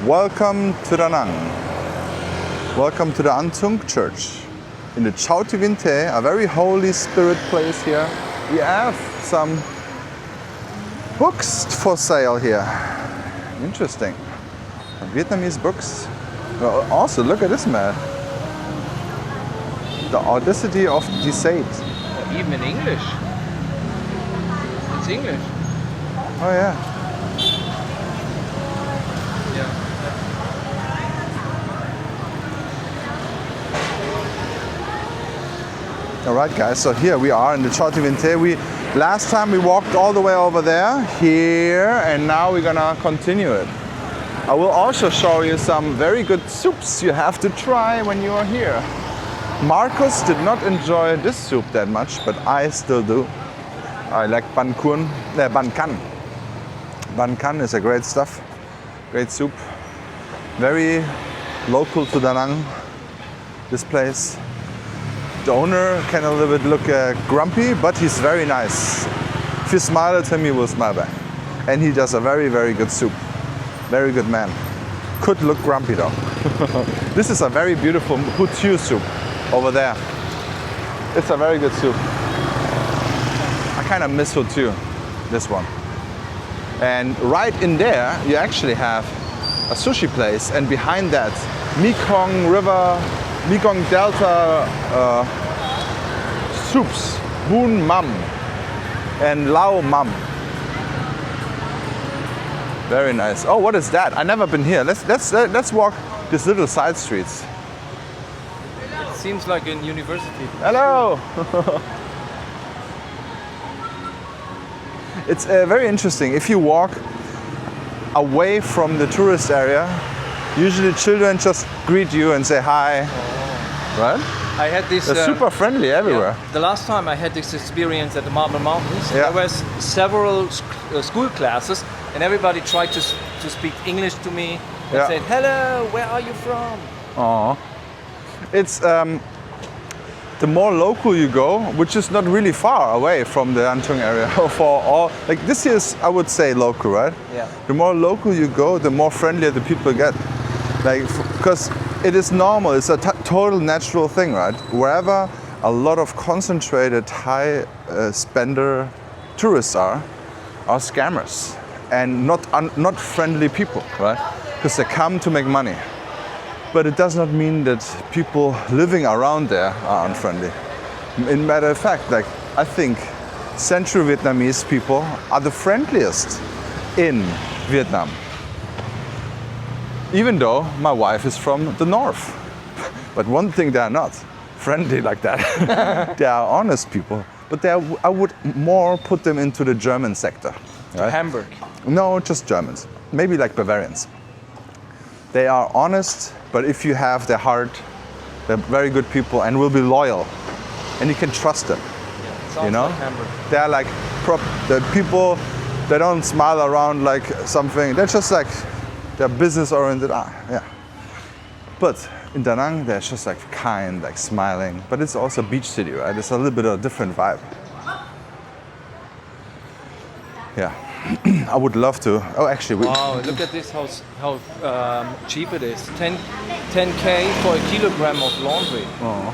Welcome to Da Nang. Welcome to the Thuong Church in the Chao Ti Vin Te, a very holy spirit place here. We have some books for sale here. Interesting. Vietnamese books. Well, also, look at this man. The audacity of deceit. Even in English. It's English. Oh yeah. Yeah. All right, guys. So here we are in the Chao Ti Vin Te. Last time we walked all the way over there, here, and now we're gonna continue it. I will also show you some very good soups you have to try when you are here. Marcus did not enjoy this soup that much, but I still do. I like ban can. Ban can is a great stuff, great soup. Very local to Da Nang, this place. The owner can a little bit look grumpy, but he's very nice. If you smile at him, he will smile back. And he does a very, very good soup. Very good man. Could look grumpy though. This is a very beautiful hutu soup over there. It's a very good soup. I kind of miss hutu, this one. And right in there, you actually have a sushi place, and behind that, Mekong River, Mekong Delta soups, Boon Mam and Lao Mam. Very nice. Oh, what is that? I've never been here. Let's walk these little side streets. It seems like a university. Hello. It's very interesting. If you walk away from the tourist area, usually children just greet you and say hi. Right? I had this. They're super friendly everywhere. Yeah, the last time I had this experience at the Marble Mountains, Yeah. there was several school classes, and everybody tried to speak English to me and Yeah. said, "Hello, where are you from?" Aww. It's the more local you go, which is not really far away from the Antung area. For all, like this is, I would say, local, right? Yeah. The more local you go, the more friendlier the people get. Like, because it is normal. It's a total natural thing, right? Wherever a lot of concentrated high spender tourists are scammers and not friendly people, right? Because they come to make money. But it does not mean that people living around there are unfriendly. In matter of fact, like I think Central Vietnamese people are the friendliest in Vietnam. Even though my wife is from the north. But one thing, they are not friendly like that. They are honest people. But I would more put them into the German sector. Right? Hamburg. No, just Germans. Maybe like Bavarians. They are honest, but if you have their heart, they're very good people and will be loyal. And you can trust them. Yeah, sounds You know? like Hamburg. They're like the people, they don't smile around like something. They're just like, they're business oriented. Yeah. But in Da Nang, they're just like kind, like smiling. But it's also a beach city, right? It's a little bit of a different vibe. Yeah. I would love to. Oh, actually, Wow, look at this, how cheap it is. 10K for a kilogram of laundry. Oh.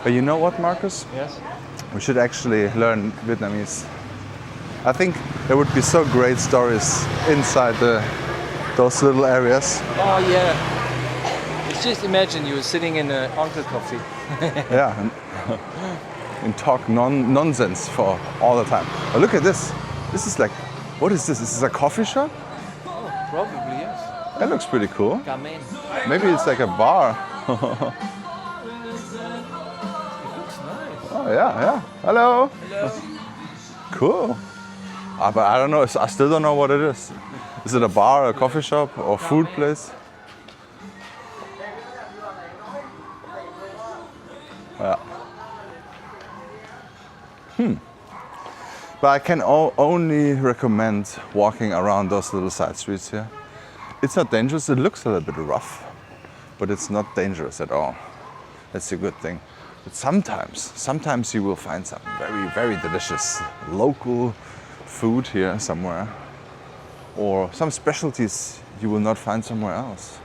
But you know what, Marcus? Yes. We should actually learn Vietnamese. I think there would be so great stories inside those little areas. Oh yeah. It's just imagine you sitting in an uncle coffee. Yeah, and talk nonsense for all the time. Oh, look at this. This is like, what is this? Is this a coffee shop? Oh, probably yes. That looks pretty cool. Kamen. Maybe it's like a bar. It looks nice. Oh yeah. Hello. Hello. Cool. But I don't know. I still don't know what it is. Is it a bar, a coffee shop, or food place? Yeah. But I can only recommend walking around those little side streets here. It's not dangerous. It looks a little bit rough, but it's not dangerous at all. That's a good thing. But sometimes you will find some very, very delicious local food here somewhere, or some specialties you will not find somewhere else.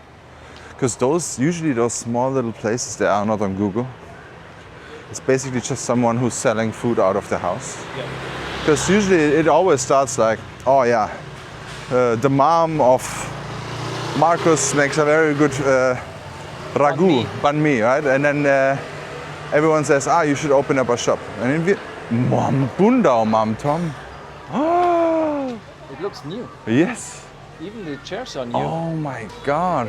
Because usually those small little places, they are not on Google. It's basically just someone who's selling food out of the house. Yeah. Because usually it always starts like, oh yeah, the mom of Marcus makes a very good ragu, banh mi, right? And then everyone says, you should open up a shop. And then Mom Bundau, Mom Tom. It looks new. Yes. Even the chairs are new. Oh my God.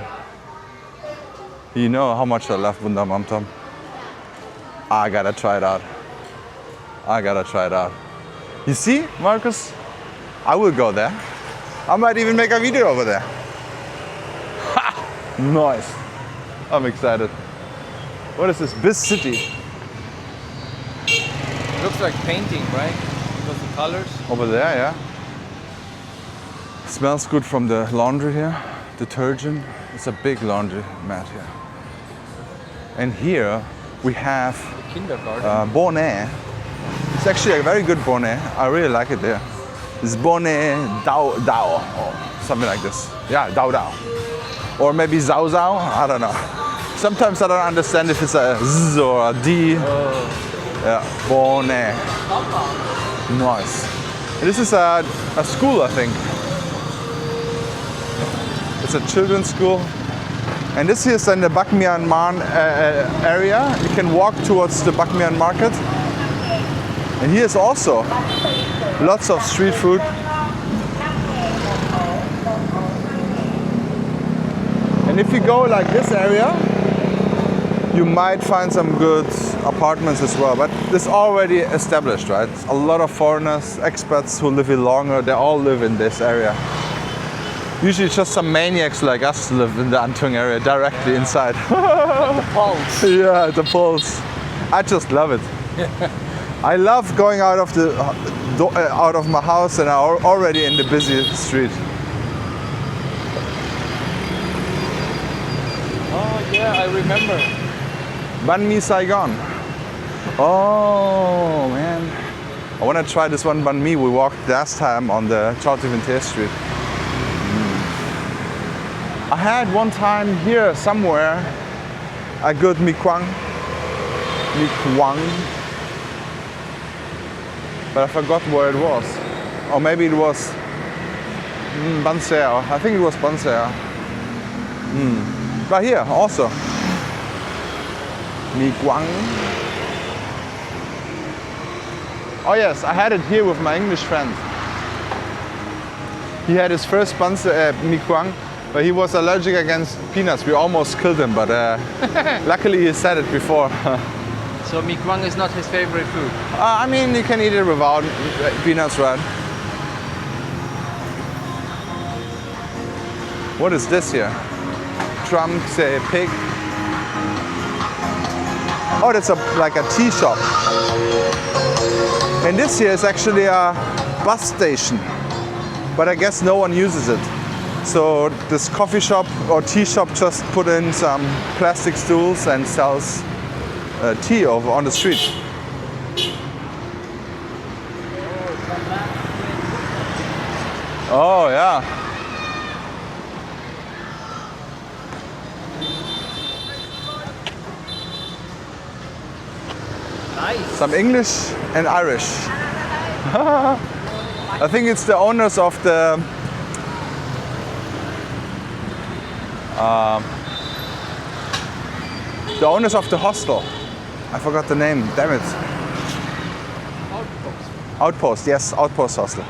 You know how much I love Bundau, Mom Tom. I gotta try it out. I gotta try it out. You see, Marcus? I will go there. I might even make a video over there. Ha! Nice. I'm excited. What is this? Biz City. It looks like painting, right? Because the colors. Over there, yeah. Smells good from the laundry here. Detergent. It's a big laundry mat here. And here we have Kindergarten. bonnet. It's actually a very good bonnet. I really like it there. It's bonnet Dao Dao or something like this. Yeah, Dao Dao. Or maybe Zao Zao. I don't know. Sometimes I don't understand if it's a Z or a D. Yeah, bonnet. Nice. This is a school, I think. It's a children's school. And this here is in the Bak Myanmar area. You can walk towards the Bak Myanmar market. And here's also lots of street food. And if you go like this area, you might find some good apartments as well. But it's already established, right? A lot of foreigners, expats who live here longer, they all live in this area. Usually just some maniacs like us live in the Thuong area directly inside. The pulse. Yeah, the pulse. I just love it. I love going out of my house and I'm already in the busy street. Oh yeah, I remember. Banh mi Saigon. Oh man, I want to try this one banh mi we walked last time on the Chao Thi Vinh The Street. I had one time here somewhere a good mi quang, but I forgot where it was. Or maybe it was Ban Sao. I think it was Ban Sao. But here also mi quang. Oh yes, I had it here with my English friend. He had his first mi quang, but he was allergic against peanuts. We almost killed him, but luckily he said it before. So mi quang is not his favorite food. I mean, you can eat it without peanuts, right? What is this here? Trump say pig. Oh, that's like a tea shop. And this here is actually a bus station, but I guess no one uses it. So this coffee shop or tea shop just put in some plastic stools and sells tea over on the street. Oh yeah. Nice. Some English and Irish. I think it's the owners of the hostel. I forgot the name, damn it. Outpost. Outpost, yes, Outpost Hostel.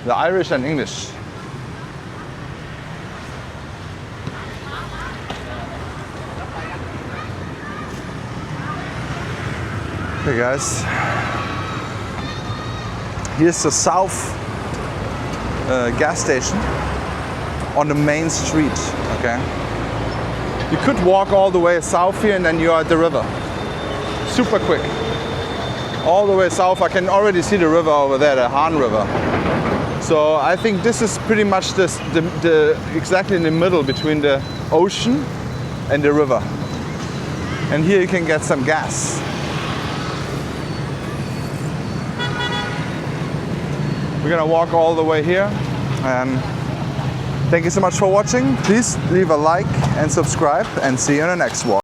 The Irish and English. Okay guys, here's the South gas station on the main street, okay? You could walk all the way south here and then you are at the river. Super quick. All the way south, I can already see the river over there, the Han River. So I think this is pretty much exactly in the middle between the ocean and the river. And here you can get some gas. We're gonna walk all the way here and Thank you so much for watching. Please leave a like and subscribe, and see you in the next one.